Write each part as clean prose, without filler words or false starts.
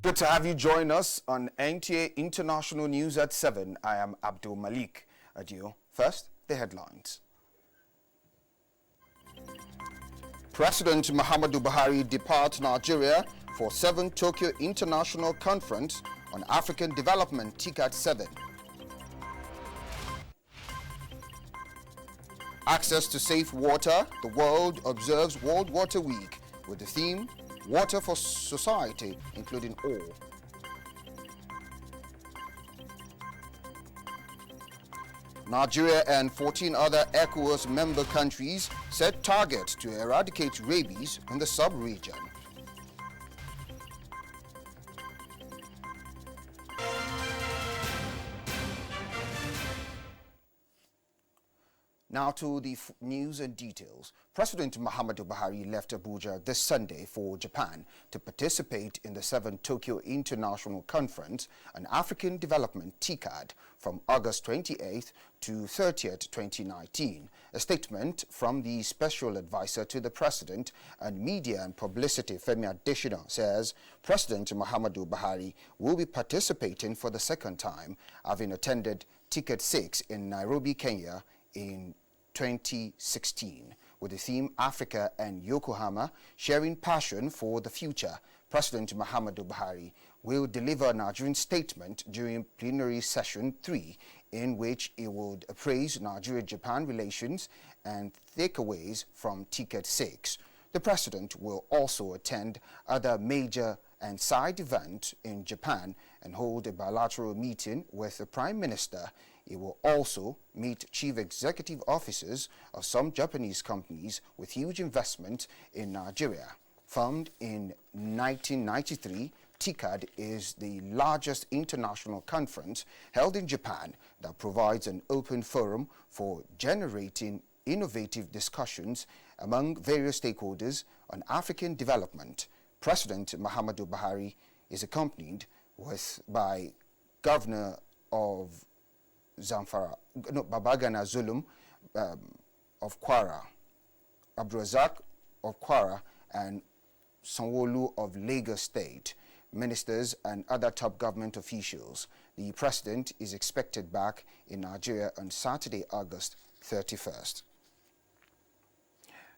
Good to have you join us on NTA International News at 7. I am Abdul Malik Adio. First, the headlines. President Muhammadu Buhari departs Nigeria for 7th Tokyo International Conference on African Development TICAD 7. Access to safe water. The world observes World Water Week with the theme Water for Society, including all. Nigeria and 14 other ECOWAS member countries set targets to eradicate rabies in the sub-region. Now to the news and details. President Muhammadu Buhari left Abuja this Sunday for Japan to participate in the 7th Tokyo International Conference on African Development TICAD from August 28th to 30th, 2019. A statement from the Special Advisor to the President and Media and Publicity, Femi Adesina, says President Muhammadu Buhari will be participating for the second time, having attended TICAD 6 in Nairobi, Kenya in 2016 with the theme Africa and Yokohama sharing passion for the future. President Muhammadu Buhari will deliver a Nigerian statement during plenary session 3 in which he would appraise Nigeria-Japan relations and takeaways from TICAD 6. The president will also attend other major and side events in Japan and hold a bilateral meeting with the Prime Minister. He will also meet chief executive officers of some Japanese companies with huge investment in Nigeria. Formed in 1993, TICAD is the largest international conference held in Japan that provides an open forum for generating innovative discussions among various stakeholders on African development. President Muhammadu Buhari is accompanied by Governor of Zamfara, Babagana Zulum of Kwara, Abdulrazak of Kwara, and Sanwo-Olu of Lagos State, ministers and other top government officials. The president is expected back in Nigeria on Saturday, August 31st.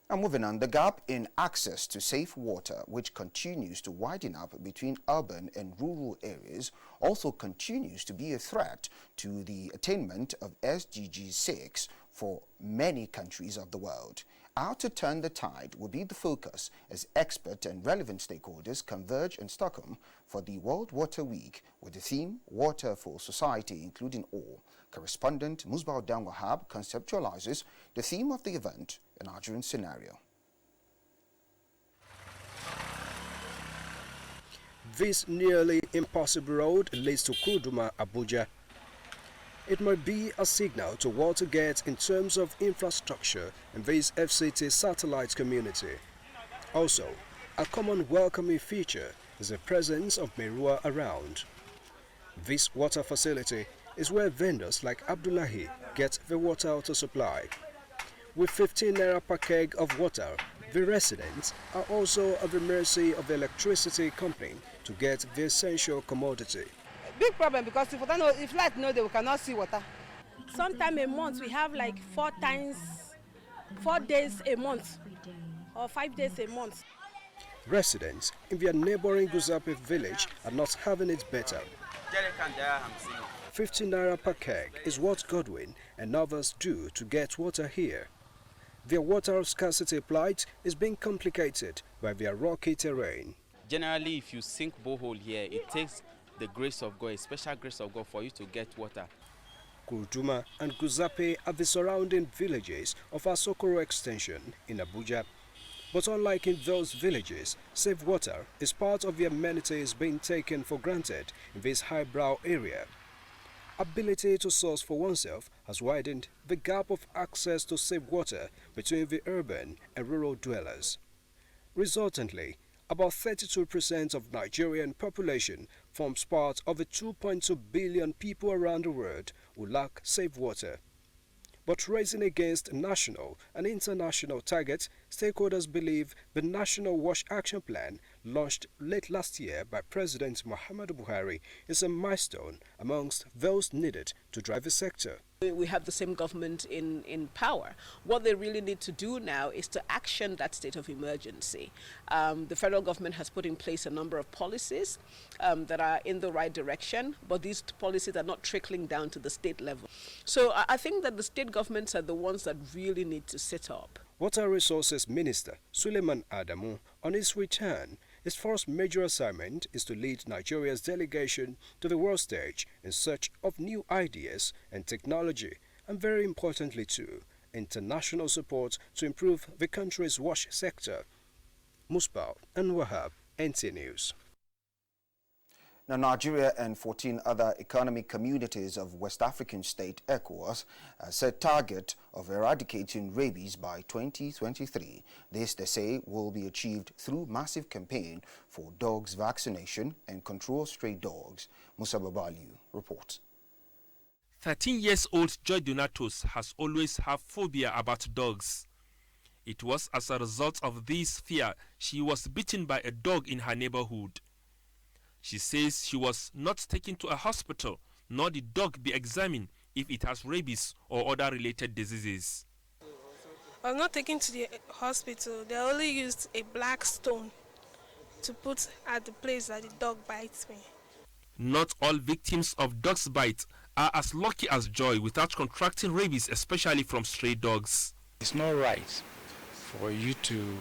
And moving on, the gap in access to safe water, which continues to widen up between urban and rural areas, also continues to be a threat to the attainment of SDG 6 for many countries of the world. How to turn the tide will be the focus as expert and relevant stakeholders converge in Stockholm for the World Water Week with the theme Water for Society, including all. Correspondent Musbah Dan Wahab conceptualizes the theme of the event, a Nigerian scenario. This nearly impossible road leads to Kuduma, Abuja. It might be a signal to what to get in terms of infrastructure in this FCT satellite community. Also, a common welcoming feature is the presence of Merua around. This water facility is where vendors like Abdullahi get the water to supply. With 15 naira per keg of water, the residents are also at the mercy of the electricity company to get the essential commodity. Big problem because if light no day, we cannot see water. Sometime a month we have like 4 days a month or 5 days a month. Residents in their neighboring Guzape village are not having it better. 15 naira per keg is what Godwin and others do to get water here. Their water scarcity plight is being complicated by their rocky terrain. Generally, if you sink borehole here, it takes the grace of God, a special grace of God for you to get water. Kurduma and Guzape are the surrounding villages of Asokoro extension in Abuja. But unlike in those villages, safe water is part of the amenities being taken for granted in this highbrow area. Ability to source for oneself has widened the gap of access to safe water between the urban and rural dwellers. Resultantly, about 32% of Nigerian population forms part of the 2.2 billion people around the world who lack safe water. But racing against national and international targets, stakeholders believe the National Wash Action Plan launched late last year by President Muhammadu Buhari, is a milestone amongst those needed to drive the sector. We have the same government in power. What they really need to do now is to action that state of emergency. The federal government has put in place a number of policies that are in the right direction, but these policies are not trickling down to the state level. So I think that the state governments are the ones that really need to sit up. Water Resources Minister Suleiman Adamu, on his return, his first major assignment is to lead Nigeria's delegation to the world stage in search of new ideas and technology, and very importantly too, international support to improve the country's wash sector. Musbah and Wahab, NT News. Now, Nigeria and 14 other economic communities of West African state ECOWAS set target of eradicating rabies by 2023. This, they say, will be achieved through massive campaign for dogs vaccination and control stray dogs. Musa Babaliu reports. 13-year-old Joy Donatos has always had phobia about dogs. It was as a result of this fear she was bitten by a dog in her neighborhood. She says she was not taken to a hospital, nor the dog be examined if it has rabies or other related diseases. I was not taken to the hospital. They only used a black stone to put at the place that the dog bites me. Not all victims of dog's bite are as lucky as Joy without contracting rabies, especially from stray dogs. It's not right for you to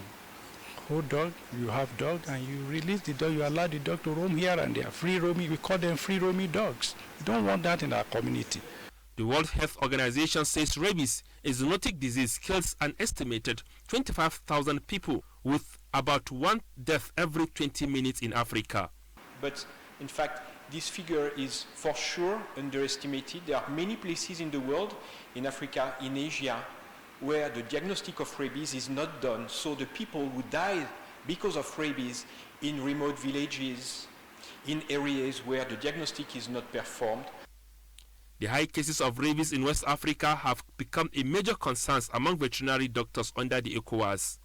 hold dog, you have dog, and you release the dog, you allow the dog to roam here and there, free roaming. We call them free roaming dogs. We don't want that in our community. The World Health Organization says rabies, a zoonotic disease, kills an estimated 25,000 people, with about one death every 20 minutes in Africa. But in fact, this figure is for sure underestimated. There are many places in the world, in Africa, in Asia, where the diagnostic of rabies is not done. So the people who die because of rabies in remote villages, in areas where the diagnostic is not performed. The high cases of rabies in West Africa have become a major concern among veterinary doctors under the ECOWAS.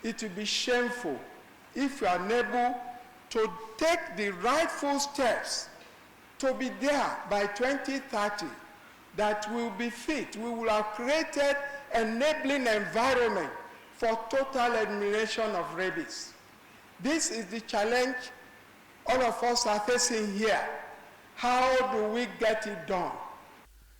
It will be shameful if we are unable to take the rightful steps to be there by 2030, that we will be fit. We will have created enabling environment for total elimination of rabies. This is the challenge all of us are facing here. How do we get it done?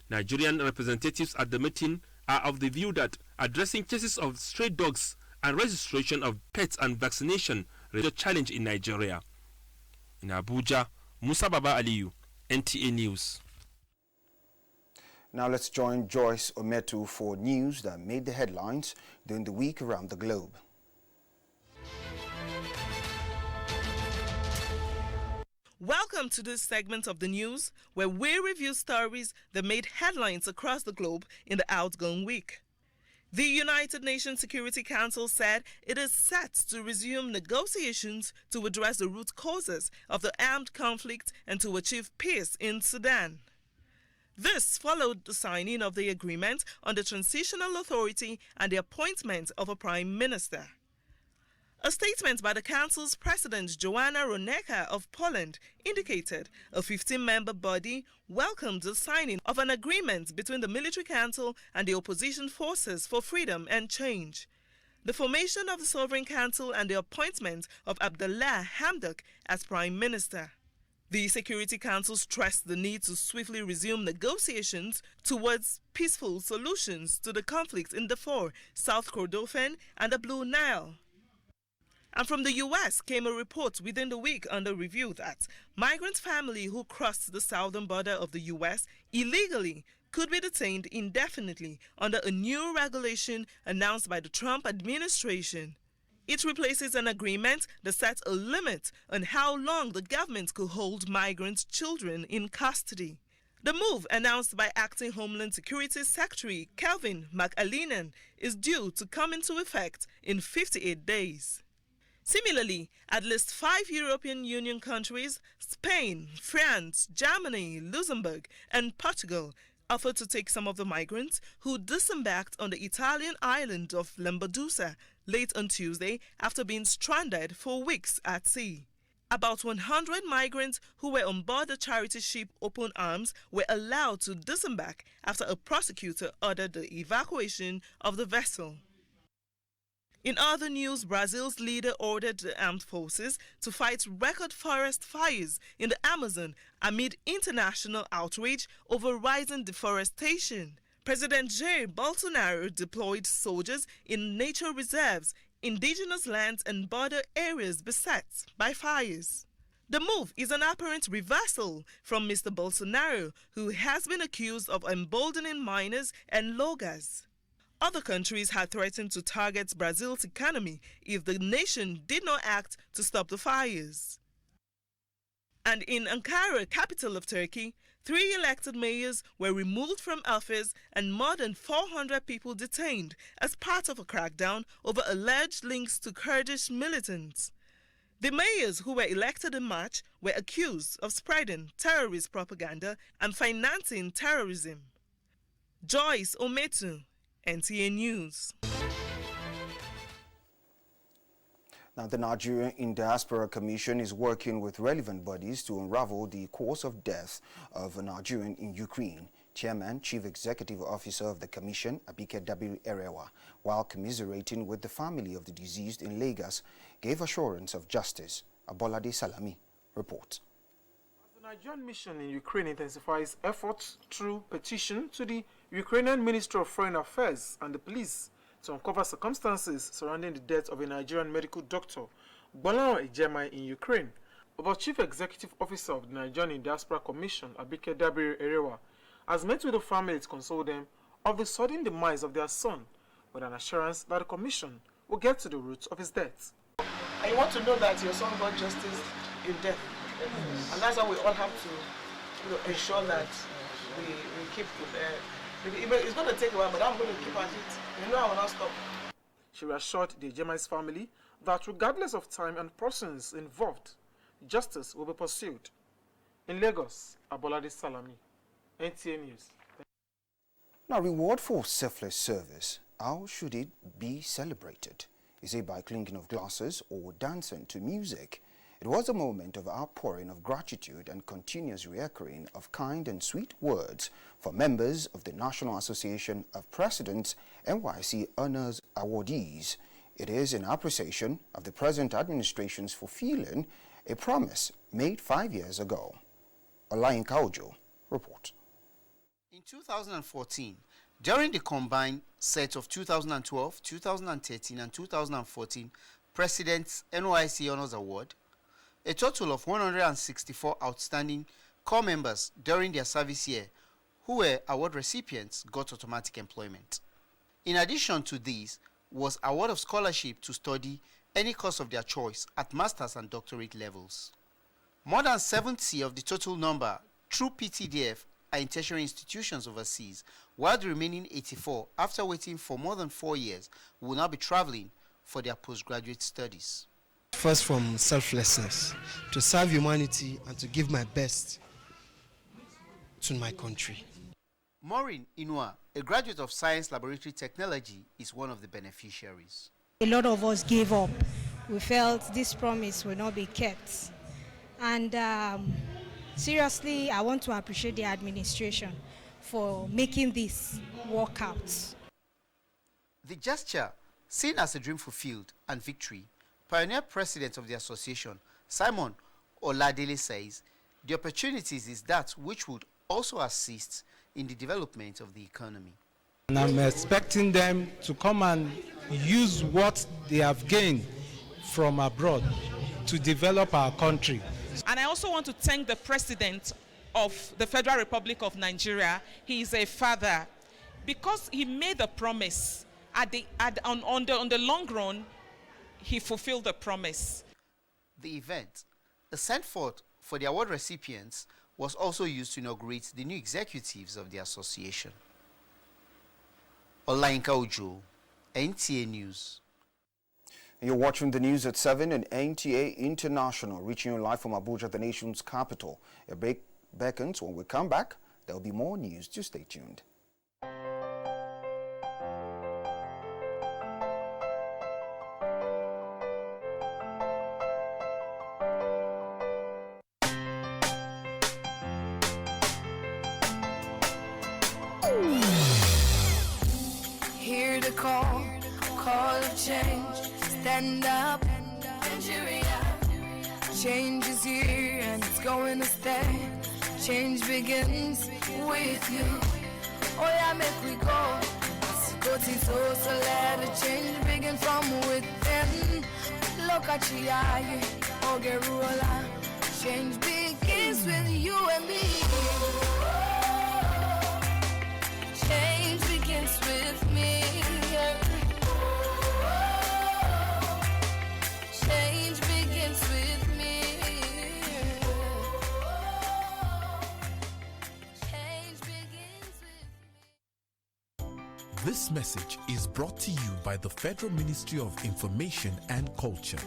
Nigerian representatives at the meeting are of the view that addressing cases of stray dogs and registration of pets and vaccination is a challenge in Nigeria. In Abuja, Musa Baba Aliyu, NTA News. Now let's join Joyce Ometu for news that made the headlines during the week around the globe. Welcome to this segment of the news where we review stories that made headlines across the globe in the outgone week. The United Nations Security Council said it is set to resume negotiations to address the root causes of the armed conflict and to achieve peace in Sudan. This followed the signing of the agreement on the Transitional Authority and the appointment of a Prime Minister. A statement by the Council's President Joanna Roneka of Poland indicated a 15-member body welcomed the signing of an agreement between the Military Council and the opposition forces for freedom and change, the formation of the Sovereign Council and the appointment of Abdullah Hamdok as Prime Minister. The Security Council stressed the need to swiftly resume negotiations towards peaceful solutions to the conflict in Darfur, South Kordofan, and the Blue Nile. And from the U.S. came a report within the week under review that migrant family who crossed the southern border of the U.S. illegally could be detained indefinitely under a new regulation announced by the Trump administration. It replaces an agreement that sets a limit on how long the government could hold migrant children in custody. The move, announced by Acting Homeland Security Secretary Kelvin McAleenan, is due to come into effect in 58 days. Similarly, at least 5 European Union countries, Spain, France, Germany, Luxembourg, and Portugal, offered to take some of the migrants who disembarked on the Italian island of Lampedusa late on Tuesday after being stranded for weeks at sea. About 100 migrants who were on board the charity ship Open Arms were allowed to disembark after a prosecutor ordered the evacuation of the vessel. In other news, Brazil's leader ordered the armed forces to fight record forest fires in the Amazon amid international outrage over rising deforestation. President Jair Bolsonaro deployed soldiers in nature reserves, indigenous lands and border areas beset by fires. The move is an apparent reversal from Mr. Bolsonaro, who has been accused of emboldening miners and loggers. Other countries had threatened to target Brazil's economy if the nation did not act to stop the fires. And in Ankara, capital of Turkey, 3 elected mayors were removed from office and more than 400 people detained as part of a crackdown over alleged links to Kurdish militants. The mayors who were elected in March were accused of spreading terrorist propaganda and financing terrorism. Joyce Ometu, NTA News. Now, the Nigerian Diaspora Commission is working with relevant bodies to unravel the cause of death of a Nigerian in Ukraine. Chairman, Chief Executive Officer of the Commission, Abike, while commiserating with the family of the deceased in Lagos, gave assurance of justice. Abolade Salami reports. The Nigerian mission in Ukraine intensifies efforts through petition to the Ukrainian Ministry of Foreign Affairs and the police to uncover circumstances surrounding the death of a Nigerian medical doctor, Gbolahan Ejemai, in Ukraine. But Chief Executive Officer of the Nigerian Diaspora Commission, Abike Erewa, has met with the family to console them of the sudden demise of their son, with an assurance that the Commission will get to the roots of his death. And you want to know that your son got justice in death. And that's why we all have to ensure that we keep it's going to take a while, but I'm going to keep at it. I will not stop. She reassured the Ejemai's family that regardless of time and persons involved, justice will be pursued. In Lagos, Abolade Salami, NTA News. Now, reward for selfless service. How should it be celebrated? Is it by clinking of glasses or dancing to music? It was a moment of outpouring of gratitude and continuous reoccurring of kind and sweet words for members of the National Association of Presidents NYC Honors Awardees. It is in appreciation of the present administration's fulfilling a promise made 5 years ago. Olayinka Ojo report. In 2014, during the combined set of 2012, 2013 and 2014 President's NYC Honors Award, a total of 164 outstanding corps members during their service year who were award recipients got automatic employment. In addition to these was award of scholarship to study any course of their choice at master's and doctorate levels. More than 70 of the total number through PTDF are in tertiary institutions overseas, while the remaining 84, after waiting for more than 4 years, will now be traveling for their postgraduate studies. First, from selflessness, to serve humanity and to give my best to my country. Maureen Inua, a graduate of Science Laboratory Technology, is one of the beneficiaries. A lot of us gave up. We felt this promise will not be kept. And seriously, I want to appreciate the administration for making this work out. The gesture, seen as a dream fulfilled and victory, pioneer president of the association, Simon Oladele, says the opportunities is that which would also assist in the development of the economy. And I'm expecting them to come and use what they have gained from abroad to develop our country. And I also want to thank the President of the Federal Republic of Nigeria. He is a father, because he made a promise. On the long run, he fulfilled the promise. The event, a send forth for the award recipients, was also used to inaugurate the new executives of the association. Olayinka Ojo, NTA News. You're watching the news at 7 and NTA International, reaching you live from Abuja, the nation's capital. A break beckons. When we come back, There will be more news, just stay tuned. Hear the call of change, stand up, Nigeria. Change is here and it's going to stay. Change begins with you. Oh yeah, make we go. Go to so let the change begin from within. Look at Chiayi, Ogeruola. Change begins with you and me. Change begins with me. Change begins with me. Change begins with me. This message is brought to you by the Federal Ministry of Information and Culture.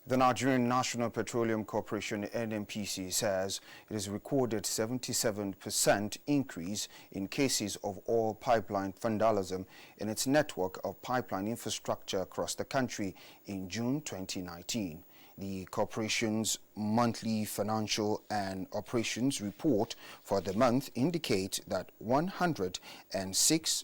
The Nigerian National Petroleum Corporation (NNPC) says it has recorded 77% increase in cases of oil pipeline vandalism in its network of pipeline infrastructure across the country in June 2019. The corporation's monthly financial and operations report for the month indicates that 106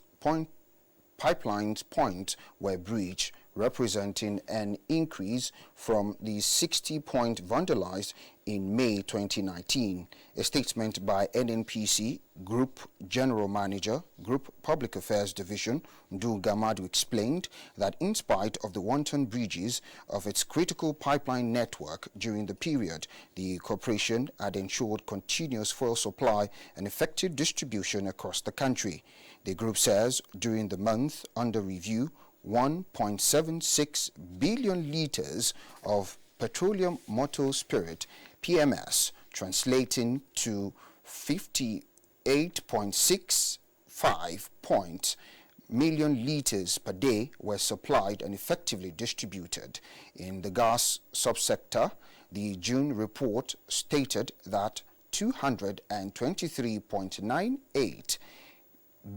pipeline points were breached, representing an increase from the 60 points vandalized in May 2019. A statement by NNPC Group General Manager, Group Public Affairs Division, Ndu Gamadu, explained that in spite of the wanton breaches of its critical pipeline network during the period, the corporation had ensured continuous fuel supply and effective distribution across the country. The group says during the month under review, 1.76 billion liters of petroleum motor spirit, PMS, translating to 58.65 million liters per day, were supplied and effectively distributed. In the gas subsector, the June report stated that 223.98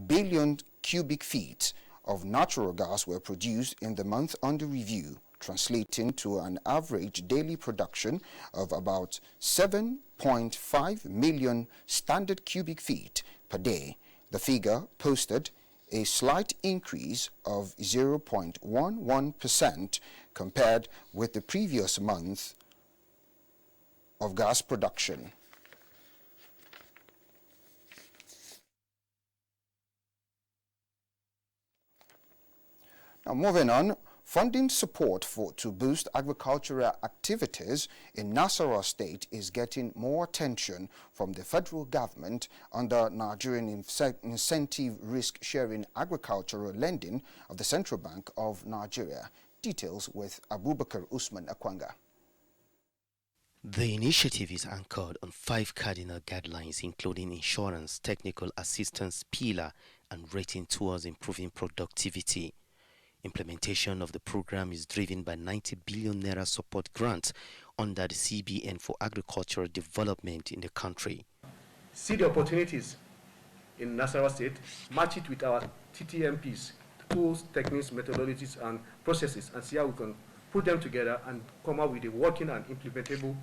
billion cubic feet of natural gas were produced in the month under review, translating to an average daily production of about 7.5 million standard cubic feet per day. The figure posted a slight increase of 0.11% compared with the previous month of gas production. Now, moving on, funding support to boost agricultural activities in Nasarawa State is getting more attention from the federal government under Nigerian Incentive Risk Sharing Agricultural Lending of the Central Bank of Nigeria. Details with Abubakar Usman Akwanga. The initiative is anchored on 5 cardinal guidelines, including insurance, technical assistance, pillar, and rating towards improving productivity. Implementation of the program is driven by 90 billion naira support grant under the CBN for agricultural development in the country. See the opportunities in Nasarawa State, match it with our TTMPs, tools, techniques, methodologies, and processes, and see how we can put them together and come up with a working and implementable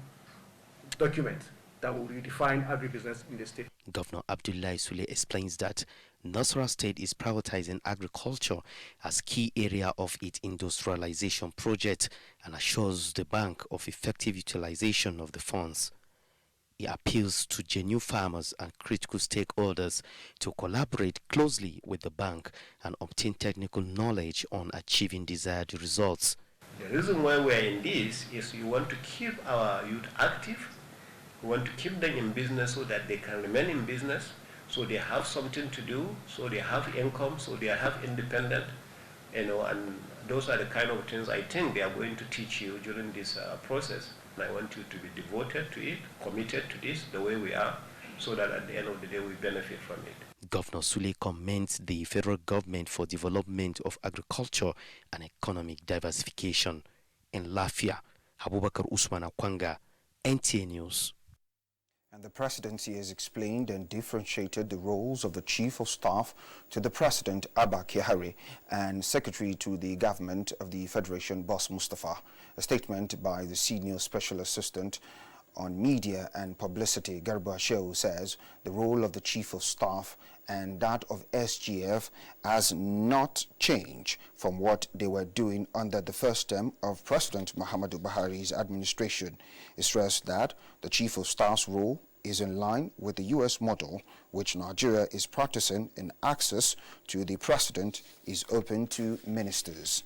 document that will redefine agribusiness in the state. Governor Abdullahi Sule explains that Nasarawa State is prioritizing agriculture as key area of its industrialization project and assures the bank of effective utilization of the funds. He appeals to genuine farmers and critical stakeholders to collaborate closely with the bank and obtain technical knowledge on achieving desired results. The reason why we are in this is we want to keep our youth active. We want to keep them in business so that they can remain in business, so they have something to do, so they have income, so they have independent, and those are the kind of things I think they are going to teach you during this process. And I want you to be devoted to it, committed to this the way we are, so that at the end of the day we benefit from it. Governor Sule commends the federal government for development of agriculture and economic diversification. In Lafia, Abubakar Usman Akwanga, NTA News. And the presidency has explained and differentiated the roles of the Chief of Staff to the President, Abba Kyari, and Secretary to the Government of the Federation, Boss Mustafa. A statement by the Senior Special Assistant on Media and Publicity, Garba Shehu, says the role of the Chief of Staff and that of SGF has not changed from what they were doing under the first term of President Muhammadu Buhari's administration. It stressed that the Chief of Staff's role is in line with the U.S. model, which Nigeria is practicing, and access to the President is open to ministers.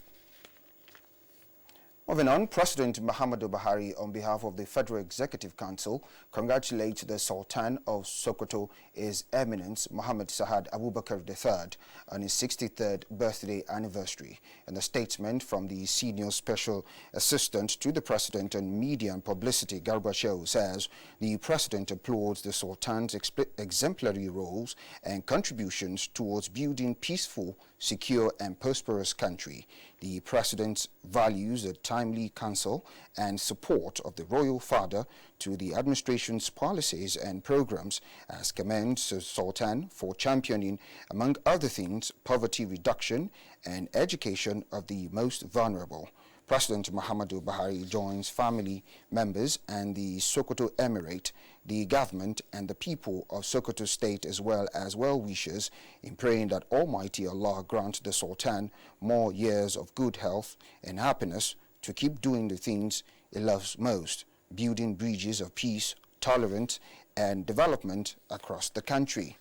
Moving on, President Muhammadu Buhari, on behalf of the Federal Executive Council, congratulates the Sultan of Sokoto, His Eminence Muhammad Sa'ad Abubakar III, on his 63rd birthday anniversary. In a statement from the Senior Special Assistant to the President on Media and Publicity, Garba Shehu, says the President applauds the Sultan's exemplary roles and contributions towards building peaceful, secure and prosperous country. The President values the timely counsel and support of the Royal Father to the administration's policies and programs, as commends the Sultan for championing, among other things, poverty reduction and education of the most vulnerable. President Muhammadu Buhari joins family members and the Sokoto Emirate, the government and the people of Sokoto State, as well as well-wishers, in praying that Almighty Allah grant the Sultan more years of good health and happiness to keep doing the things he loves most, building bridges of peace, tolerance and development across the country.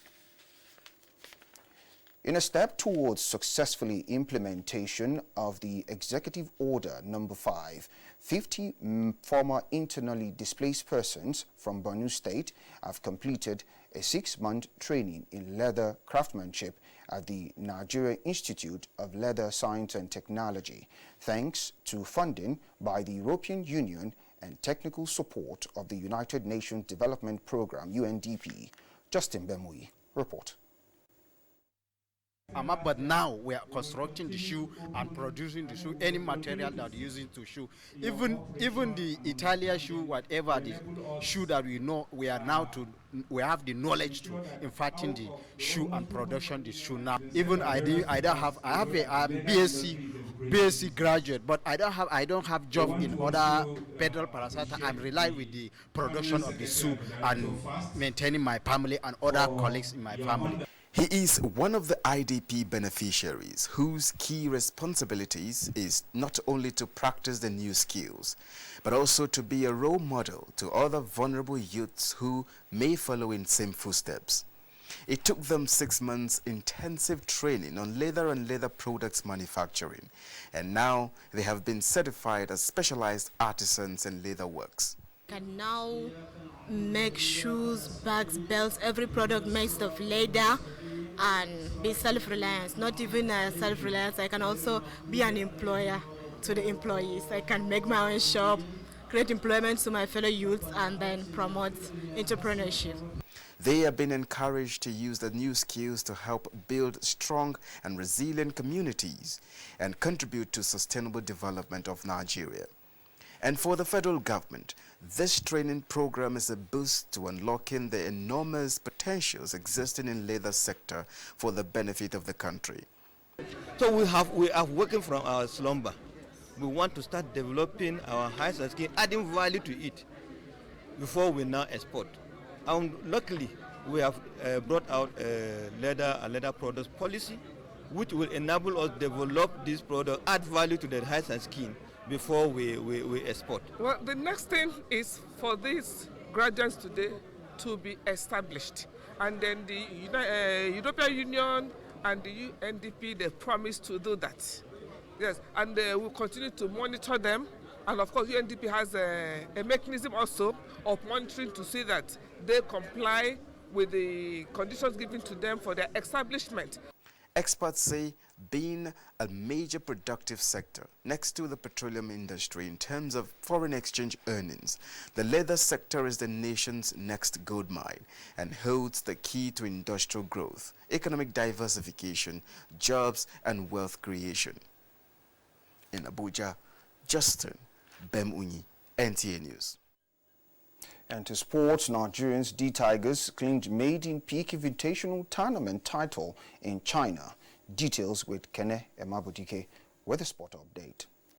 In a step towards successfully implementation of the Executive Order Number 5, 50 former internally displaced persons from Borno State have completed a 6-month training in leather craftsmanship at the Nigerian Institute of Leather Science and Technology, thanks to funding by the European Union and technical support of the United Nations Development Programme, UNDP. Justin Bemui, report. But now we are constructing the shoe and producing the shoe, any material that we using to shoe. Even the Italian shoe, whatever the shoe that we know, we have the knowledge to infarting the shoe and production the shoe now. Even I'm BSc graduate, but I don't have job in other federal parasite. I'm relying with the production of the shoe and maintaining my family and other colleagues in my family. He is one of the IDP beneficiaries whose key responsibilities is not only to practice the new skills, but also to be a role model to other vulnerable youths who may follow in same footsteps. It took them 6 months intensive training on leather and leather products manufacturing, and now they have been certified as specialized artisans in leather works. Can now make shoes, bags, belts, every product made of leather, and be self-reliant. Not even self-reliance, I can also be an employer to the employees. I can make my own shop, create employment to my fellow youths, and then promote entrepreneurship. They have been encouraged to use the new skills to help build strong and resilient communities and contribute to sustainable development of Nigeria. And for the federal government, this training program is a boost to unlocking the enormous potentials existing in the leather sector for the benefit of the country. So we are working from our slumber. We want to start developing our high skill, adding value to it before we now export. And luckily, we have brought out a leather and leather products policy, which will enable us to develop this product, add value to the high skin before we export. Well, the next thing is for these graduates today to be established. And then the European Union and the UNDP, they promised to do that. Yes, and we'll continue to monitor them. And of course, UNDP has a mechanism also of monitoring to see that they comply with the conditions given to them for their establishment. Experts say being a major productive sector next to the petroleum industry in terms of foreign exchange earnings, the leather sector is the nation's next gold mine and holds the key to industrial growth, economic diversification, jobs and wealth creation. In Abuja, Justin Bemuni, NTA News. And to sports, Nigerians D Tigers claimed maiden peak invitational tournament title in China. Details with Kene Emabudike with a sport update.